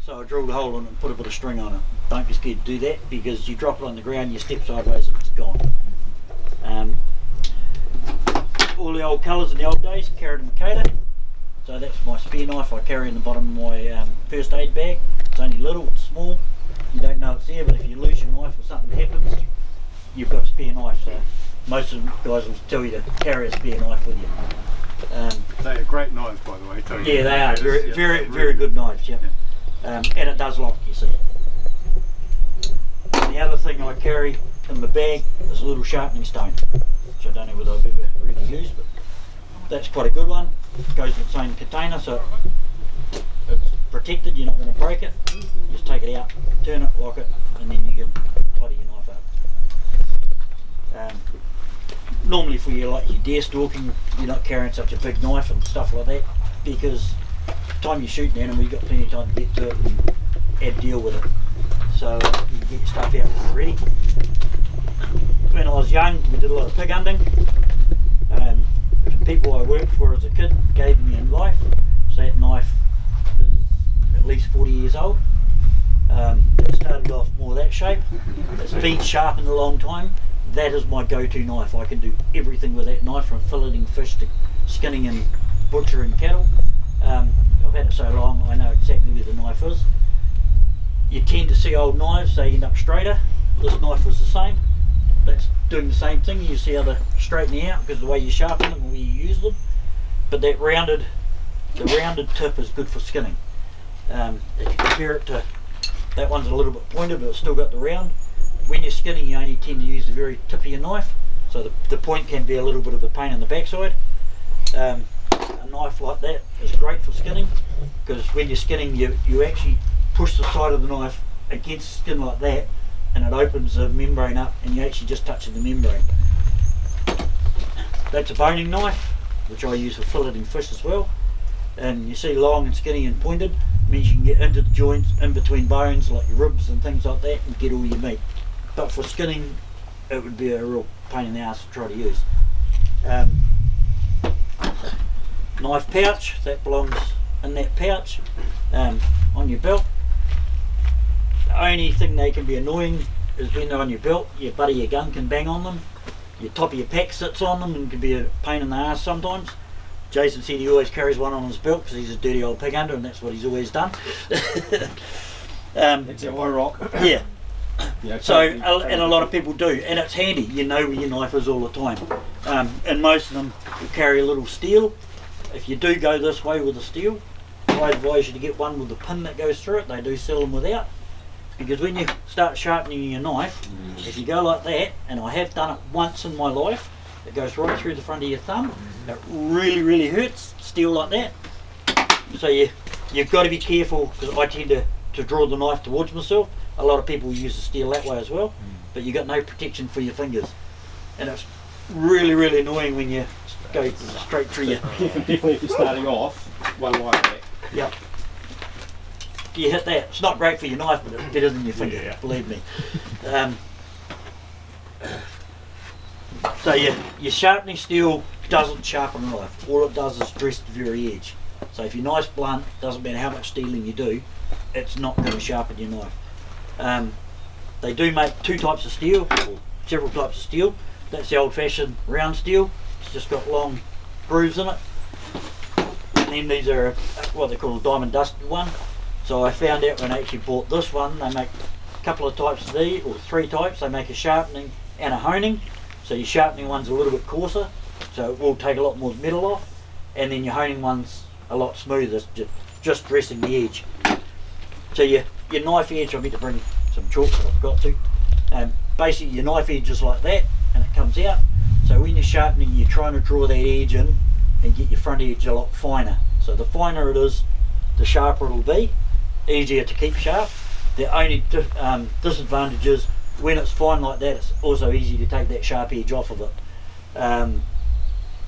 So I drilled a hole in it and put a bit of string on it. Don't be scared to do that, because you drop it on the ground, you step sideways and it's gone. All the old colours in the old days, carrot and Makata. So that's my spear knife I carry in the bottom of my first aid bag. It's only little, it's small, you don't know it's there, but if you lose your knife or something happens, you've got a spare knife. So most of the guys will tell you to carry a spare knife with you. They are great knives, by the way, too. Yeah, they are very good knives. Yeah. And it does lock, you see. And the other thing I carry in my bag is a little sharpening stone, which I don't know whether I've ever really used, but that's quite a good one. It goes in the same container, so it's protected, you're not going to break it. You just take it out, turn it, lock it, and then you can tidy your knife up. Normally for your deer stalking, you're not carrying such a big knife and stuff like that, because by the time you're shooting an animal, you've got plenty of time to get to it and deal with it. So you can get your stuff out ready. When I was young, we did a lot of pig hunting. The people I worked for as a kid gave me a knife. So that knife is at least 40 years old. It started off more that shape. It's been sharpened a long time. That is my go-to knife. I can do everything with that knife, from filleting fish to skinning and butchering cattle. I've had it so long, I know exactly where the knife is. You tend to see old knives, they end up straighter. This knife was the same. That's doing the same thing. You see how they're straightening out because of the way you sharpen them and where you use them. But that rounded tip is good for skinning. If you compare it to that one's a little bit pointed, but it's still got the round. When you're skinning, you only tend to use the very tip of your knife, so the point can be a little bit of a pain in the backside. A knife like that is great for skinning, because when you're skinning, you actually push the side of the knife against the skin like that, and it opens the membrane up, and you actually just touching the membrane. That's a boning knife, which I use for filleting fish as well. And you see long and skinny and pointed, means you can get into the joints in between bones, like your ribs and things like that, and get all your meat. But for skinning, it would be a real pain in the ass to try to use. Knife pouch, that belongs in that pouch on your belt. The only thing they can be annoying is when they're on your belt, your butt of your gun can bang on them, your top of your pack sits on them and can be a pain in the ass sometimes. Jason said he always carries one on his belt because he's a dirty old pig hunter, and that's what he's always done. It's a wire rock. Yeah. Yeah, So, and a lot of people do, and it's handy. You know where your knife is all the time. And most of them will carry a little steel. If you do go this way with a steel, I advise you to get one with a pin that goes through it. They do sell them without, because when you start sharpening your knife, if you go like that, and I have done it once in my life, it goes right through the front of your thumb. It really hurts, steel like that. So you've got to be careful, because I tend to draw the knife towards myself. A lot of people use the steel that way as well, but you've got no protection for your fingers, and it's really annoying when you go straight through your... Definitely if you're starting off, one like that. Yep. You hit that. It's not great for your knife, but it's better than your finger, believe me. So your sharpening steel doesn't sharpen a knife. All it does is dress the very edge. So if your knife's blunt, doesn't matter how much steeling you do, it's not going to sharpen your knife. They do make two types of steel, or several types of steel. That's the old-fashioned round steel. It's just got long grooves in it. And then these are what they call a diamond dusted one. So I found out when I actually bought this one, they make a couple of types of these, or three types. They make a sharpening and a honing. So your sharpening one's a little bit coarser, so it will take a lot more metal off. And then your honing one's a lot smoother, just dressing the edge. So your knife edge, I need to bring some chalk, but I've got to. Basically your knife edge is like that, and it comes out. So when you're sharpening, you're trying to draw that edge in and get your front edge a lot finer. So the finer it is, the sharper it'll be, easier to keep sharp. The only disadvantage is when it's fine like that, it's also easy to take that sharp edge off of it. I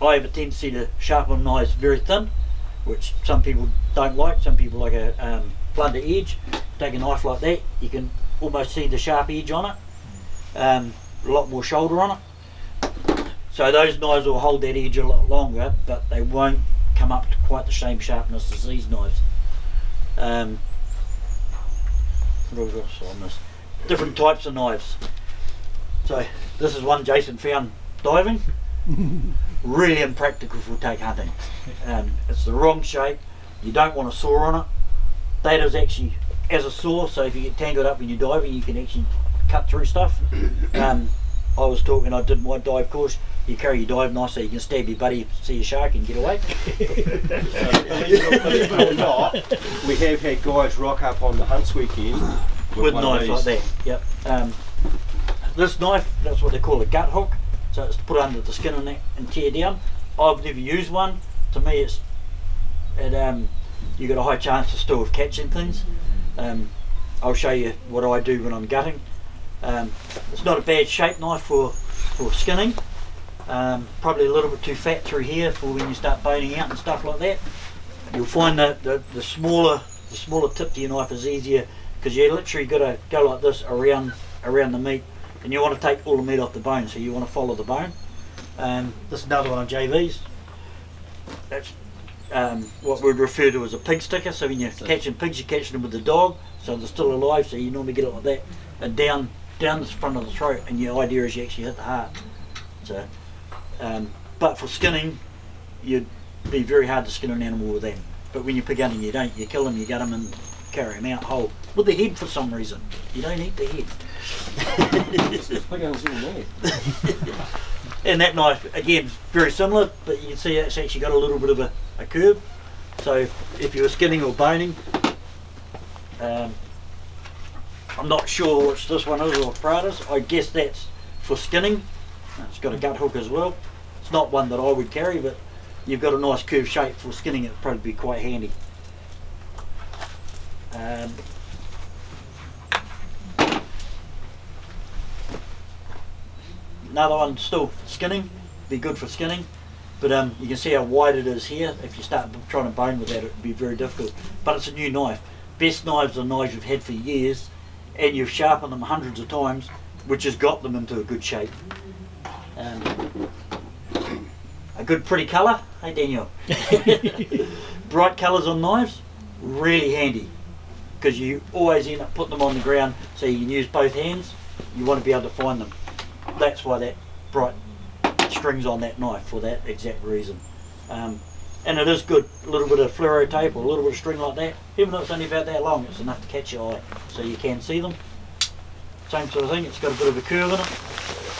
have a tendency to sharpen knives very thin, which some people don't like. Some people like a blunter edge. Take a knife like that, you can almost see the sharp edge on it, a lot more shoulder on it. So those knives will hold that edge a lot longer, but they won't come up to quite the same sharpness as these knives. rugos on this. Different types of knives. So this is one Jason found diving. Really impractical for take hunting. It's the wrong shape. You don't want a saw on it. That is actually as a saw, so if you get tangled up when you're diving, you can actually cut through stuff. I was taught when I did my dive course, you carry your dive knife so you can stab your buddy, see a shark and get away. Believe it or not, we have had guys rock up on the hunts weekend With one knives of like these. that, yep. This knife, that's what they call a gut hook, so it's to put under the skin and tear down. I've never used one. To me, you got a high chance to still of catching things. I'll show you what I do when I'm gutting. It's not a bad shape knife for skinning. Probably a little bit too fat through here for when you start boning out and stuff like that. You'll find that the smaller tip to your knife is easier, because you literally got to go like this around the meat, and you want to take all the meat off the bone, so you want to follow the bone. This is another one of JV's. That's what we'd refer to as a pig sticker. So when you're catching pigs, you're catching them with the dog, so they're still alive, so you normally get it like that, and down the front of the throat, and your idea is you actually hit the heart. So, but for skinning, you'd be very hard to skin an animal with that. But when you're pig hunting, you don't. You kill them, you gut them, and carry them out whole. With the head for some reason. You don't eat the head. And that knife, again, very similar, but you can see it's actually got a little bit of a curve. So if you were skinning or boning, I'm not sure which this one is or Prada's. I guess that's for skinning. It's got a gut hook as well. It's not one that I would carry, but you've got a nice curved shape for skinning. It'd probably be quite handy. Another one still for skinning, be good for skinning, but you can see how wide it is here. If you start trying to bone with that, it would be very difficult. But it's a new knife. Best knives are knives you've had for years, and you've sharpened them hundreds of times, which has got them into a good shape. A good pretty colour, hey Daniel? Bright colours on knives, really handy, because you always end up putting them on the ground so you can use both hands. You want to be able to find them. That's why that bright string's on that knife, for that exact reason. And it is good, a little bit of fluoro tape or a little bit of string like that, even though it's only about that long, it's enough to catch your eye so you can see them. Same sort of thing, it's got a bit of a curve in it,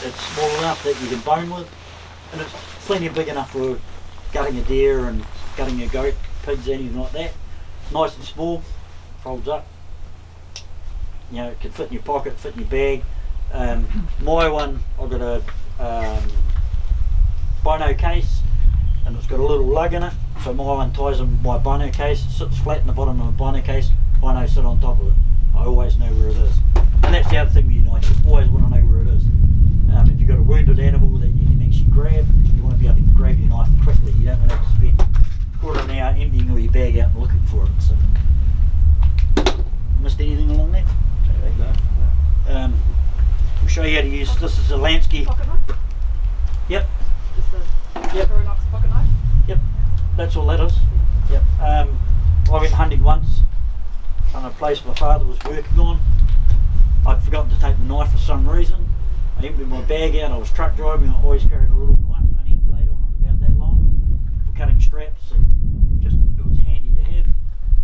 it's small enough that you can bone with, and it's plenty big enough for gutting a deer and gutting a goat, pigs, anything like that. Nice and small, folds up, you know, it can fit in your pocket, fit in your bag. My one, I've got a bino case, and it's got a little lug in it, so my one ties in my bino case, sits flat in the bottom of my bino case, bino sit on top of it. I always know where it is. And that's the other thing with your knife, you always want to know where it is. If you've got a wounded animal that you can actually grab, you want to be able to grab your knife quickly. You don't want to have to spend a quarter of an hour emptying all your bag out and looking for it. So, missed anything along there? No. We'll show you how to use this. Is a Lansky. Pocket knife? Yep. Just a Yep. Knox pocket knife? Yep. That's all that is. Yep. I went hunting once on a place my father was working on. I'd forgotten to take the knife for some reason. I emptied my bag out. I was truck driving. I always carried a little knife, and only a blade on it about that long for cutting straps. And just it was handy to have.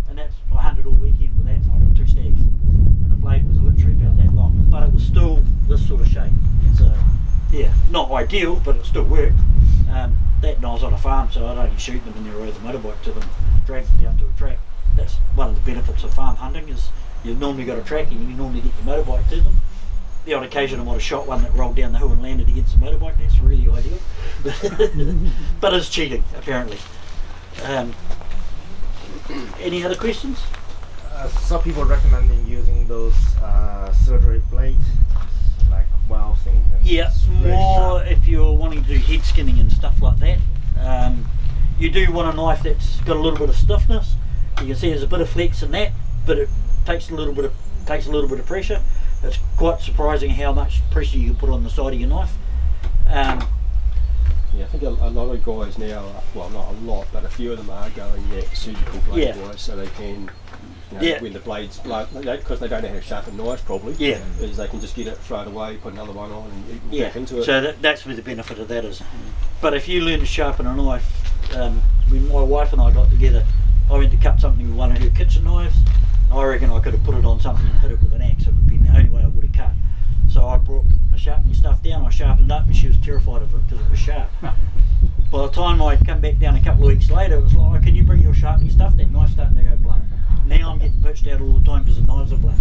And that's I hunted all weekend with that. And I got 2 stags, and the blade was literally about that long, but it was still this sort of shape. So yeah, not ideal, but it still worked. That and I was on a farm, so I'd only shoot them and then ride the motorbike to them, drag them down to a track. That's one of the benefits of farm hunting, is you've normally got a track and you normally get your motorbike to them. The odd occasion I might have shot one that rolled down the hill and landed against the motorbike. That's really ideal. But it's cheating, apparently. Any other questions? Some people recommending using those surgery blades, like wow thing. Yeah, more if you're wanting to do head skinning and stuff like that. You do want a knife that's got a little bit of stiffness. You can see there's a bit of flex in that, but it takes a little bit of pressure. It's quite surprising how much pressure you can put on the side of your knife. Yeah, I think a lot of guys now, well not a lot, but a few of them are going surgical blade wise, so they can You know, Yeah. when the blades, because they don't know how to sharpen knives probably. Yeah. Is they can just get it, throw it away, put another one on, and you Yeah, back into it. so that's where the benefit of that is. But if you learn to sharpen a knife, when my wife and I got together, I went to cut something with one of her kitchen knives. I reckon I could have put it on something and hit it with an axe. It would have been the only way I would have cut. So I brought the sharpening stuff down, I sharpened it up, and she was terrified of it because it was sharp. By the time I come back down a couple of weeks later, it was like, oh, can you bring your sharpening stuff? That knife's starting to go blunt. Now I'm getting pitched out all the time because the knives are blunt.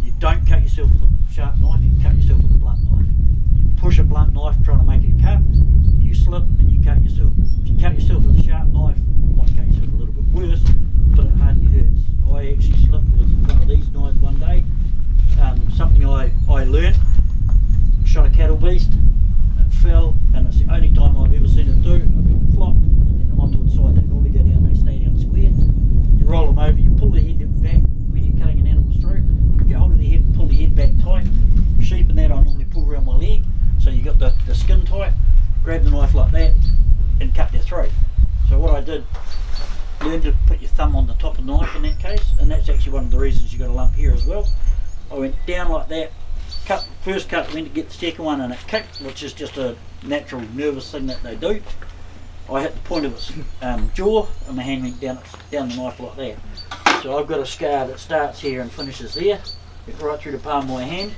You don't cut yourself with a sharp knife, you cut yourself with a blunt knife. You push a blunt knife trying to make it cut, you slip and you cut yourself. If you cut yourself with a sharp knife, you might cut yourself a little bit worse, but it hardly hurts. I actually slipped with one of these knives one day. Something I learnt, shot a cattle beast, it fell, and it's the only time I've ever seen it do. I've been flopped, and then onto the side, they normally go down, they stay down square. You roll them over, you pull the head back when you're cutting an animal's throat, you get hold of the head, pull the head back tight. Sheep and that I normally pull around my leg, so you got the skin tight, grab the knife like that, and cut their throat. So what I did, learn to put your thumb on the top of the knife in that case, and that's actually one of the reasons you got a lump here as well. I went down like that, cut first cut, went to get the second one, and it kicked, which is just a natural nervous thing that they do. I hit the point of its jaw, and my hand went down the knife like that. So I've got a scar that starts here and finishes there, went right through the palm of my hand.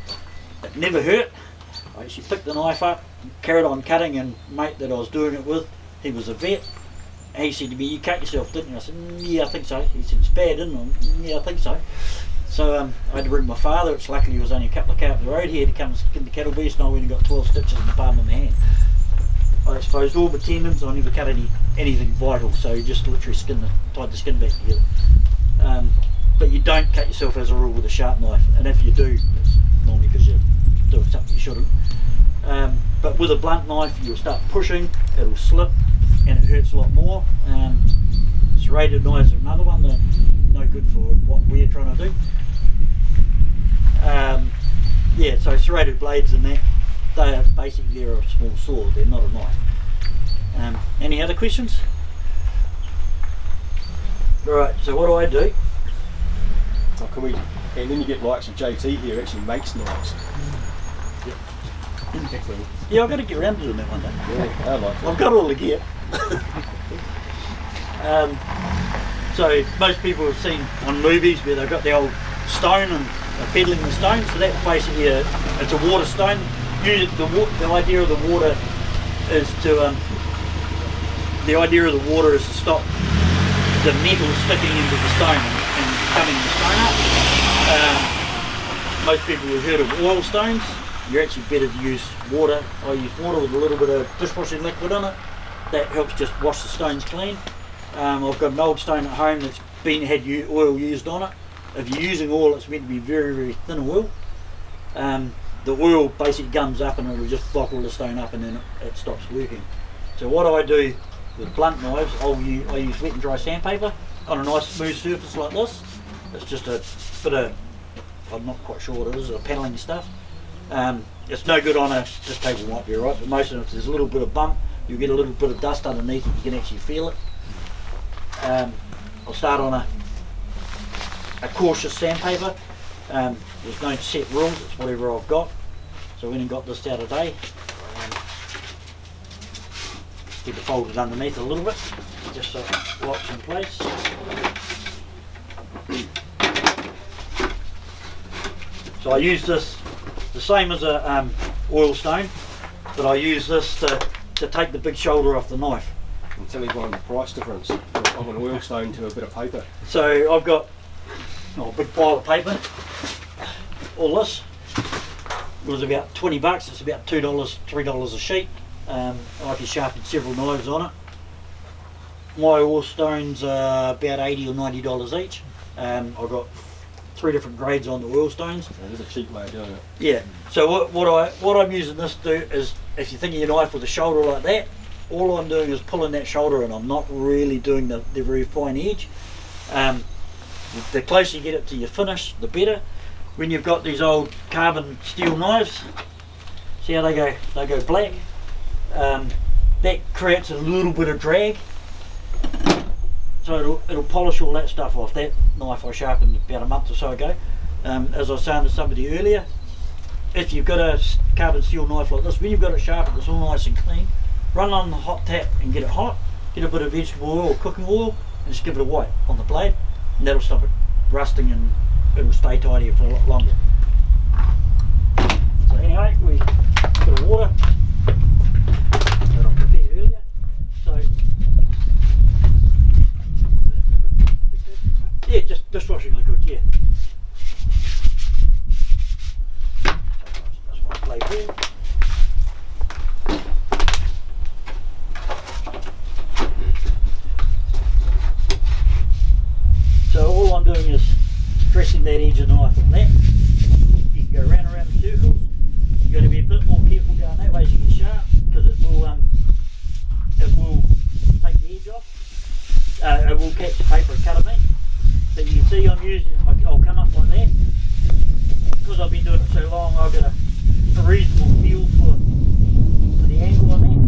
It never hurt. I actually picked the knife up, carried on cutting, and mate that I was doing it with, he was a vet. He said to me, "You cut yourself, didn't you?" I said, "Yeah, I think so." He said, "It's bad, isn't it?" "Yeah, I think so." So I had to ring my father, which luckily was only a couple of k up the road. He had to come and skin the cattle beast, and I went and got 12 stitches in the palm of my hand. I exposed all my tendons, I never cut anything vital, so you just literally tied the skin back together. But you don't cut yourself as a rule with a sharp knife, and if you do, it's normally because you're doing something you shouldn't. But with a blunt knife, you'll start pushing, it'll slip, and it hurts a lot more. Serrated knives are another one, they're no good for what we're trying to do. Yeah, so serrated blades and that, they are basically a small sword, they're not a knife. Any other questions? Right, so what do I do? Oh, can we? And then you get likes of JT here actually makes knives. Yep. Excellent. Yeah, I've got to get around to doing that one day. Yeah, I like it. I've got all the gear. So most people have seen on movies where they've got the old stone and they're peddling the stone. So that's basically it's a water stone. Usually the idea of the water is to stop the metal sticking into the stone and cutting the stone up. Most people have heard of oil stones. You're actually better to use water. I use water with a little bit of dishwashing liquid in it. That helps just wash the stones clean. I've got an old stone at home that's had oil used on it. If you're using oil, it's meant to be very, very thin oil. The oil basically gums up and it'll just bottle the stone up, and then it stops working. So what I do with blunt knives, I use wet and dry sandpaper on a nice smooth surface like this. It's just a bit of, I'm not quite sure what it is, a paneling stuff. It's no good on this table might be alright, but most of it, if there's a little bit of bump, you'll get a little bit of dust underneath it, you can actually feel it. I'll start on a cautious sandpaper. There's no set rules, it's whatever I've got. So I went and got this the other day. Get it folded underneath a little bit, just so it locks in place. So I use this the same as a oil stone, but I use this to take the big shoulder off the knife. And tell everyone the price difference of an oil stone to a bit of paper. So I've got a big pile of paper. All this was about 20 bucks. It's about $2, $3 a sheet. I can sharpen several knives on it. My oil stones are about $80 or $90 each. I've got 3 different grades on the oil stones. There's a cheap way of doing it. Yeah. So what I'm using this to do is, if you think of your knife with a shoulder like that, all I'm doing is pulling that shoulder, and I'm not really doing the very fine edge. The closer you get it to your finish, the better. When you've got these old carbon steel knives, see how they go black? That creates a little bit of drag. so it'll polish all that stuff off. That knife I sharpened about a month or so ago. As I was saying to somebody earlier, if you've got a carbon steel knife like this, when you've got it sharpened, it's all nice and clean, run on the hot tap and get it hot, get a bit of vegetable oil or cooking oil and just give it a wipe on the blade, and that'll stop it rusting and it'll stay tidier for a lot longer. So anyway, we got a water that I prepared earlier. So yeah, just dishwashing liquid, yeah. That's my blade there. So all I'm doing is dressing that edge of the knife on that. You can go round and round in circles. You've got to be a bit more careful going that way as you get sharp, because it will take the edge off. It will catch the paper and cut it in. But you can see I'm using, I'll come up like that. Because I've been doing it so long, I've got a reasonable feel for the angle on that.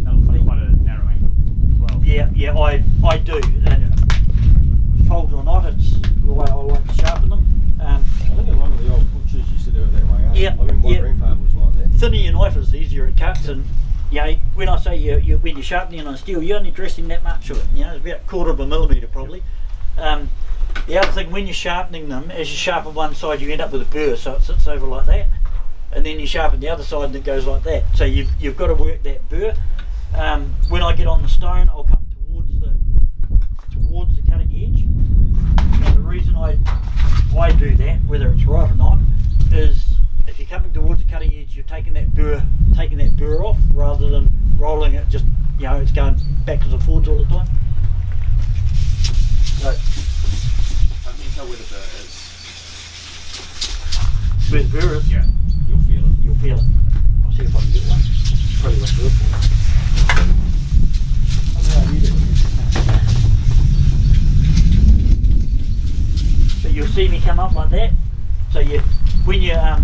That looks like quite a narrow angle as well. Yeah, I do. Fold or not, it's the way I like to sharpen them. I think a lot of the old butchers used to do it that way. Yeah, I mean, my yeah. grandfather was like that. Thinner your knife is the easier it cuts, and when I say when you're sharpening on steel, you're only dressing that much of it. It's about a quarter of a millimetre probably. The other thing, when you're sharpening them, as you sharpen one side, you end up with a burr, so it sits over like that, and then you sharpen the other side, and it goes like that. So you've got to work that burr. When I get on the stone, I'll come towards the cutting edge. And the reason I do that, whether it's right or not, is if you're coming towards the cutting edge, you're taking that burr off rather than rolling it. Just it's going backwards and forwards all the time. So, I can tell where the burr is. where the burr is, Yeah, you'll feel it. you'll feel it. I'll see if I can get one. Probably won't do it for me. So you'll see me come up like that. So when you're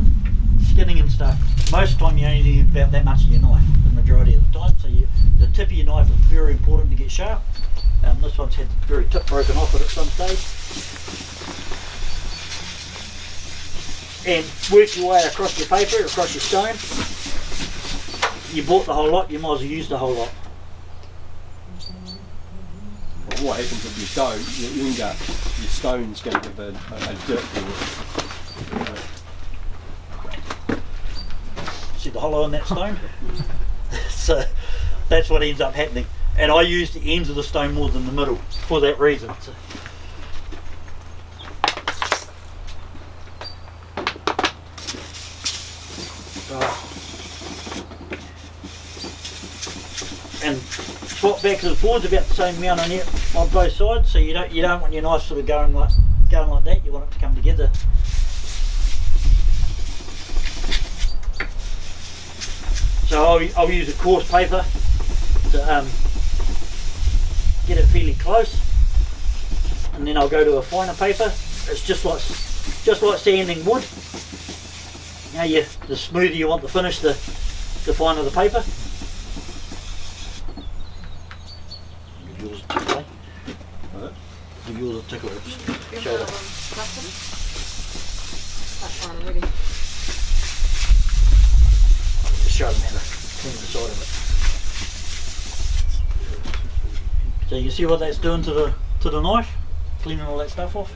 skinning and stuff, most of the time you only need about that much of your knife, the majority of the time. So the tip of your knife is very important to get sharp. This one's had the very tip broken off it at some stage. And work your way across your paper, across your stone. You bought the whole lot, you might as well use the whole lot. Well, what happens if you don't, you end up, your stone's going to have a dirt in it. See the hollow in that stone? So that's what ends up happening. And I use the ends of the stone more than the middle for that reason. So, and swap back and forwards about the same amount on both sides. So you don't want your knife sort of going like that. You want it to come together. So I'll use a coarse paper to get it fairly close, and then I'll go to a finer paper. It's just like sanding wood. The smoother you want the finish, the finer the paper. Give yours a tickle, eh? Give yours a tickle. Just show that. That's fine already. Just show them how to clean the side of it. So you can see what that's doing to the knife, cleaning all that stuff off.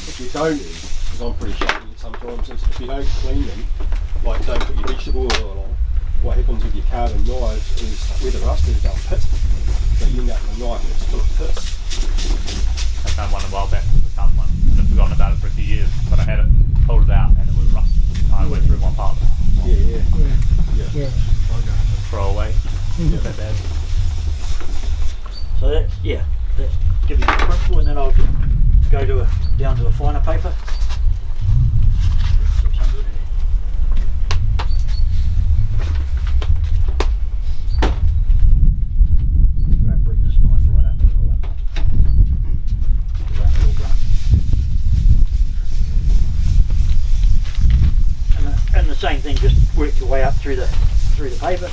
If you don't, because I'm pretty sharp sometimes, if you don't clean them, like don't put your vegetable oil on, what happens with your carbon knives is where the rust is, they'll pit. So you end up with a knife that's full of pits. I found one a while back with a carbon one, and I've forgotten about it for a few years, but I had it pulled it out and it was rusted the entire way through one part. Yeah. Throw away. Not that bad. So that's gives you the principle, and then I'll go down to a finer paper. 600. Right, bring this knife right up. And the same thing through the paper.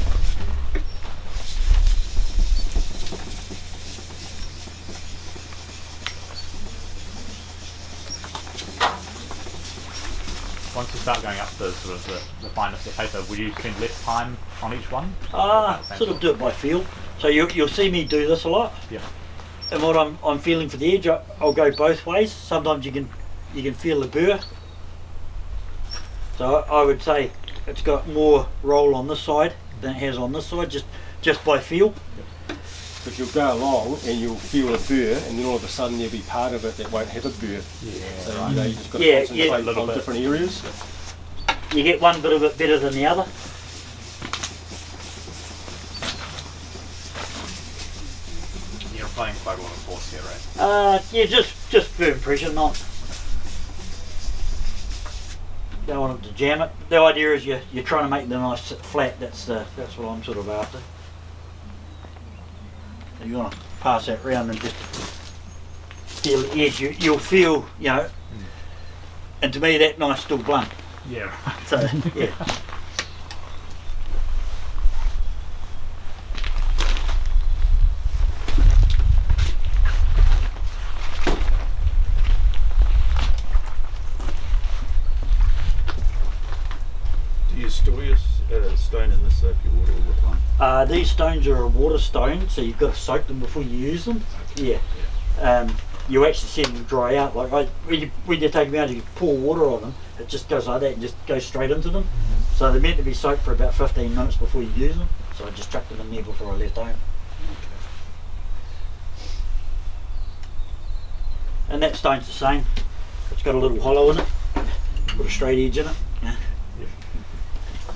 Once you start going up to sort of the fineness of the paper, will you spend less time on each one? Sort of do it by feel. So you'll see me do this a lot. Yeah. And what I'm feeling for the edge, I'll go both ways. Sometimes you can feel the burr. So I would say it's got more roll on this side than it has on this side, just by feel. But you'll go along and you'll feel a burr, and then all of a sudden there'll be part of it that won't have a burr. Yeah. So you know, you just got to Yeah, concentrate yeah. on different areas. You get one bit of it better than the other. You're applying quite a lot of force here, right? Yeah, just firm pressure, not. Don't want it to jam it. The idea is you're trying to make the nice sit flat. That's what I'm sort of after. So you want to pass that round and just feel the edge. You'll feel, you know. And to me, that knife's still blunt. Yeah. So yeah. Do you store your stone in the soapy water all the time? These stones are a water stone, so you've got to soak them before you use them. Yeah. You actually see them dry out. Like when you take them out, you pour water on them. It just goes like that and just goes straight into them. So they're meant to be soaked for about 15 minutes before you use them. So I just chucked them in there before I left home. And that stone's the same. It's got a little hollow in it. Put a straight edge in it.